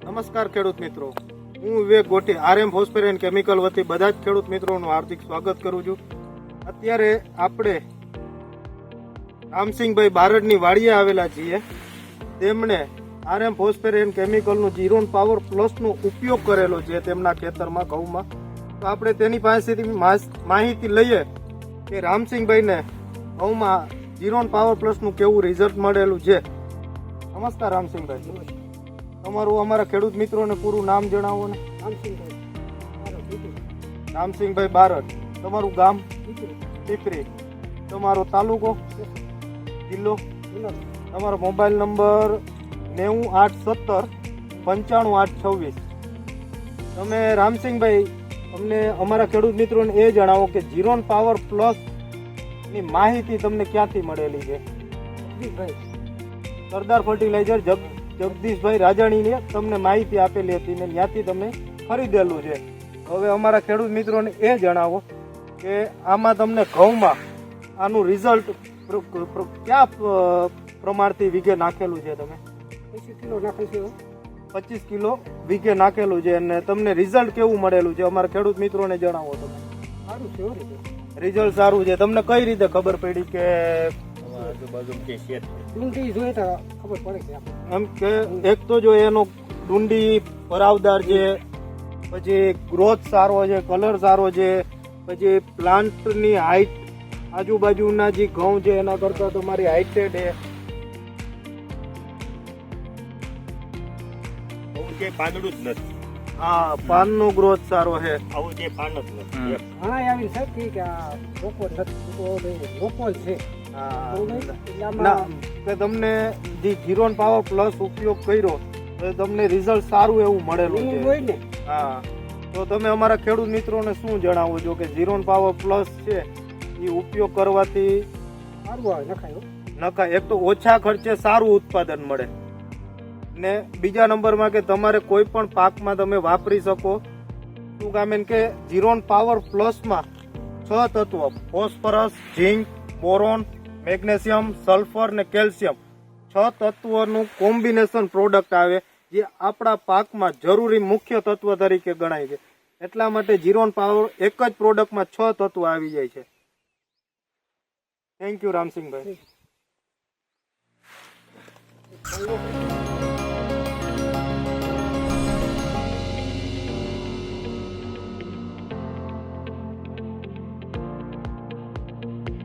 નમસ્કાર ખેડૂત મિત્રો, હું વિવેક ગોટી આરએમ ફોસ્ફેટ એન્ડ કેમિકલ વતી બધા જ ખેડૂત મિત્રોનું હાર્દિક સ્વાગત કરું છું. અત્યારે આપણે રામસિંહભાઈ બારડની વાડીએ આવેલા છીએ. તેમણે આરએમ ફોસ્ફેટ એન્ડ કેમિકલનું જીરોન પાવર પ્લસનો ઉપયોગ કરેલો છે તેમના ખેતરમાં ઘઉંમાં. તો આપણે તેની પાસેથી માહિતી લઈએ કે રામસિંહભાઈને ઘઉંમાં જીરોન પાવર પ્લસનું કેવું રિઝલ્ટ મળેલું છે. નમસ્કાર રામસિંહભાઈ, તમારું અમારા ખેડૂત મિત્રોને પૂરું નામ જણાવો ને. રામસિંહભાઈ બારડ, તમારું ગામ પીપરી, તમારો તાલુકો, જિલ્લો, તમારો મોબાઈલ નંબર 9817 95826. તમે રામસિંહભાઈ અમને અમારા ખેડૂત મિત્રોને એ જણાવો કે જીરોન પાવર પ્લસ ની માહિતી તમને ક્યાંથી મળેલી છે? સરદાર ફર્ટિલાઇઝર જગદીશભાઈ રાજાણીને તમને માહિતી આપેલી હતી ને ત્યાંથી તમે ખરીદેલું છે. હવે અમારા ખેડૂત મિત્રોને એ જણાવો કે આમાં તમને ઘઉંમાં આનું રિઝલ્ટ કયા પ્રમાણથી વીઘે નાખેલું છે? તમે 25 કિલો નાખેલું છે. 25 કિલો વીઘે નાખેલું છે અને તમને રિઝલ્ટ કેવું મળેલું છે અમારા ખેડૂત મિત્રોને જણાવો. તમે સારું છે, રિઝલ્ટ સારું છે. તમને કઈ રીતે ખબર પડી કે એમ કે એક તો જો એનો ડુંડી ભરાવદાર છે, પછી ગ્રોથ સારો છે, કલર સારો છે, પછી પ્લાન્ટની હાઈટ આજુબાજુના જે ઘઉં છે એના કરતા તમારી હાઈટેડ છે. પાંદડું જ નથી. હા, પાનનો ગ્રોથ સારો છે. આવું જે પાન જ નથી. હા, આવી શક્તિ કે આ લોકો છે. કે તમને જે જીરોન પાવર પ્લસ ઉપયોગ કર્યો તો તમને રિઝલ્ટ સારું એવું મળેલું છે. હા, તો તમે અમારા ખેડૂત મિત્રોને શું જણાવો છો કે જીરોન પાવર પ્લસ છે એ ઉપયોગ કરવાથી નખાય? એક તો ઓછા ખર્ચે સારું ઉત્પાદન મળે ને બીજા નંબરમાં કે તમારે કોઈ પણ પાકમાં તમે વાપરી શકો. શું કામ કે જીરોન પાવર પ્લસમાં 6 તત્વો ફોસ્ફરસ, ઝીંક, બોરોન, મેગ્નેશિયમ, સલ્ફર ને કેલ્શિયમ 6 તત્વોનું કોમ્બિનેશન પ્રોડક્ટ આવે જે આપણા પાકમાં જરૂરી મુખ્ય તત્વ તરીકે ગણાય છે. એટલા માટે જીરોન પાવર એક જ પ્રોડક્ટમાં 6 તત્વો આવી જાય છે. Thank you Ramsinhbhai.